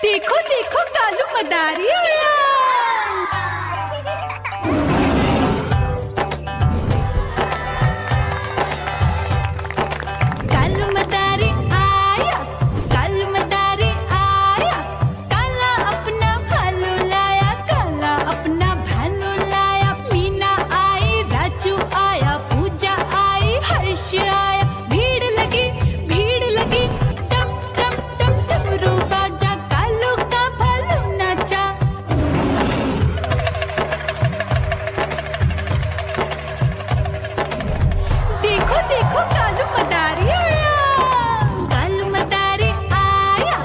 देखो देखो कालू मदारी आया। कालू मदारी आया, कालू मदारी आया। काला अपना भालू लाया, काला अपना भालू लाया। मीना आई, राजू आया, पूजा आई, हर्ष आया। भीड़ लगी टम टम टम डमरू बाजा। कालू का भालू नाचा। देखो देखो कालू मदारी आया। कालू मदारी आया,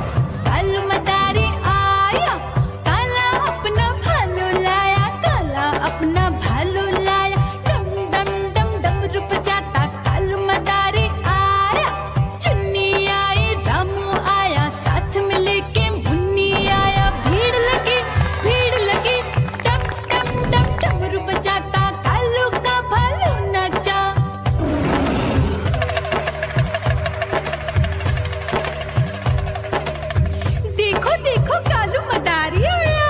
कालू मदारी आया। काला अपना भालू लाया, काला अपना भालू लाया। डम डम डम डमरू बजाता कालू मदारी आया। चुन्नी आई, रामू आया, साथ में लेके मुन्नी आया। भीड़ लगी टम टम टम डमरू बजाता कालू का भालू नाचा। देखो देखो कालू मदारी आया।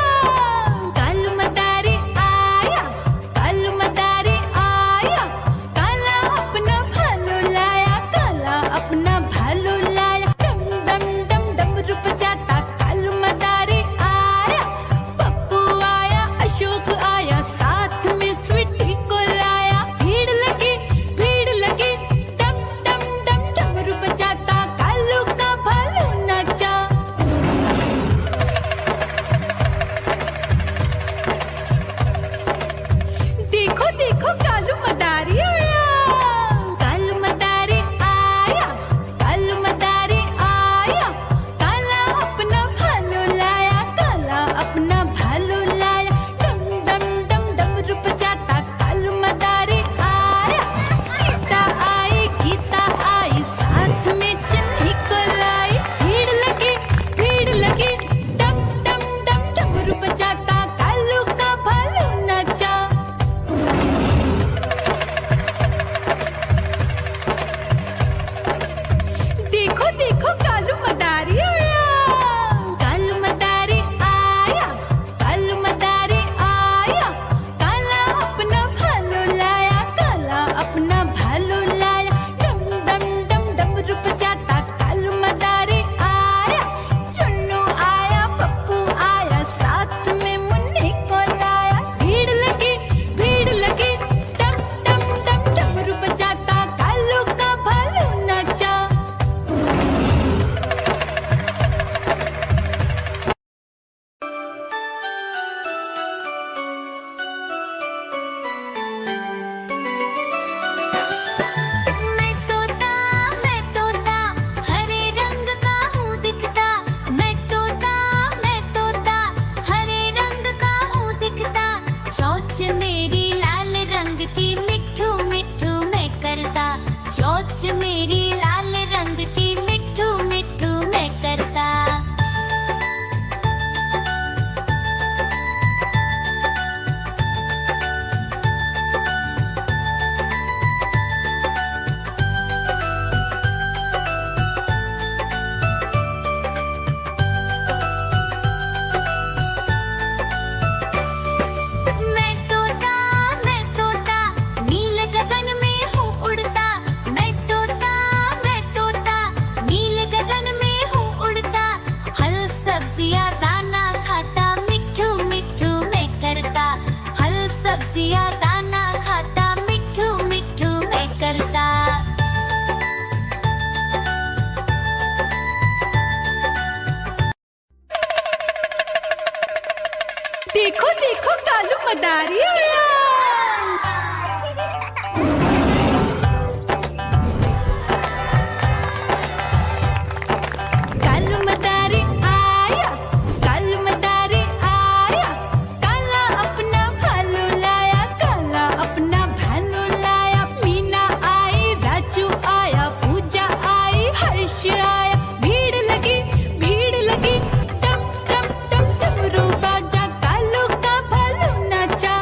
कालू मदारी आया, कालू मदारी आया। काला अपना भालू लाया, काला अपना भालू लाया। डम डम डम डमरू बजाता कालू मदारी आया। पप्पू आया, अशोक आया, साथ में स्वीटी को लाया। भीड़ लगी टम टम डम डमरू बजाता कालू का भालू नाचा। देखो देखो कालू मदारी आया। कालू मदारी आया, कालू मदारी आया। काला अपना भालू लाया, काला अपना भालू लाया। डम डम डम डमरू बजाता कालू मदारी आया। सीता आई, गीता आई, साथ में चन्नी को लाई। भीड़ लगी टम टम डम डमरू बजाता कालू का भालू नाचा। देखो देखो कालू मदारी आया। कालू मदारी आया, कालू मदारी आया। काला अपना भालू लाया, काला अपना भालू लाया। डम डम डम डमरू बजाता कालू मदारी आया। चुन्नू आया, पप्पू आया, साथ में मुन्नी को लाया। भीड़ लगी टम टम टम डमरू बजाता कालू का भालू नाचा। मैं तोता हरे रंग का हूँ दिखता। मैं तोता हरे रंग का हूँ दिखता। चोंच मेरी लाल रंग की मिठू मिठू मैं करता। चोंच मेरी लाल रंग की मिठू मिठू मैं करता। मैं तोता नील गगन में हूँ उड़ता। मैं तोता नील गगन में हूँ उड़ता। फल सब्जियाँ दाना खाता, मिठू मिठू मैं करता। फल सब्जियाँ दाना खाता, मिठू मिठू मैं करता। देखो देखो कालू मदारी आया। कालू मदारी आया, कालू मदारी आया। काला अपना भालू लाया, काला अपना भालू लाया। मीना आई, राजू आया, पूजा आई, हर्ष आया। भीड़ लगी टम टम टम डमरू बाजा। कालू का भालू नाचा।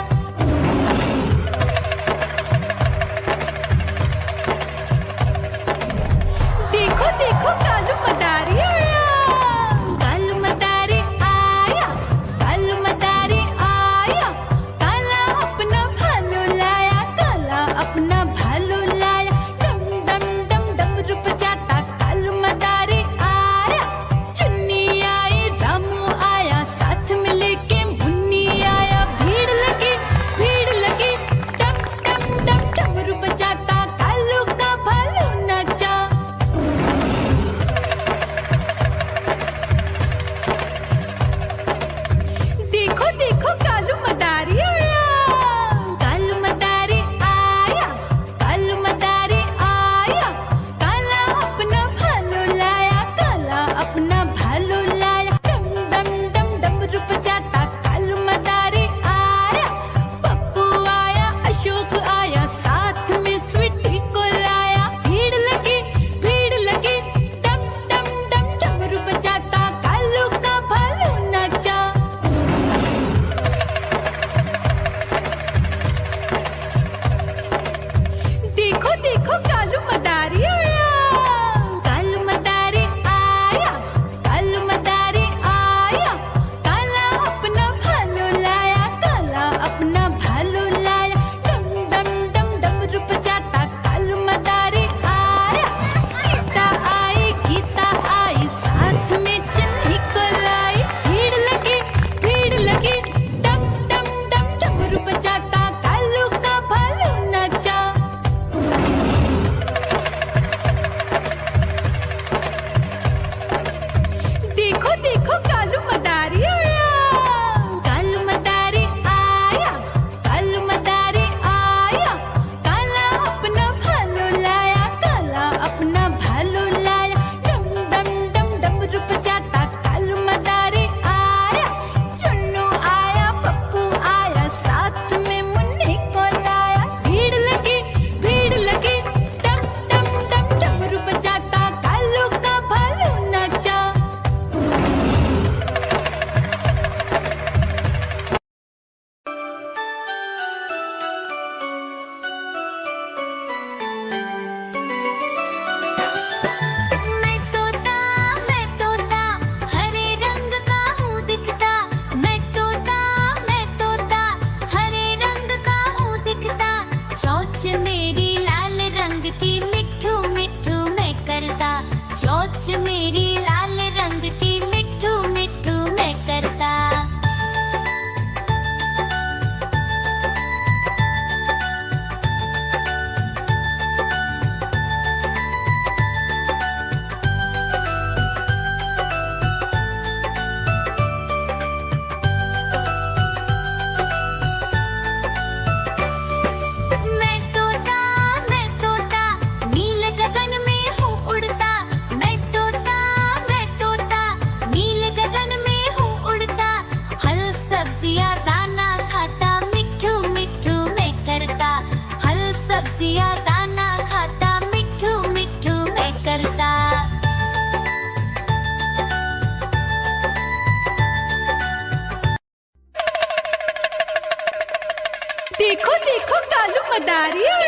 देखो देखो कालू मदारी आया, कालू मदारी आया, कालू मदारी आया, काला अपना भालू लाया, काला अपना भालू लाया, डम डम डम डमरू बजाता कालू मदारी आया, चुन्नू आया, पप्पू आया, साथ में मुन्नी को लाया, भीड़ लगी डम डम डम डमरू बजाता कालू का भालू नाचा। मैं तोता हरे रंग का हूँ दिखता, मैं तोता हरे रंग का हूँ दिखता, चोंच मेरी लाल रंग की मिट्ठू मिट्ठू मैं करता, चोंच मेरी लाल रंग की मिट्ठू मिट्ठू मैं करता। मैं तोता नील गगन में हूँ उड़ता, मैं तोता नील गगन में हूँ उड़ता, फल सब्जियाँ दाना खाता, मिट्ठू मिट्ठू मैं करता, फल सब्जियाँ दाना खाता, मिट्ठू मिट्ठू मैं करता। देखो देखो कालू मदारी आया।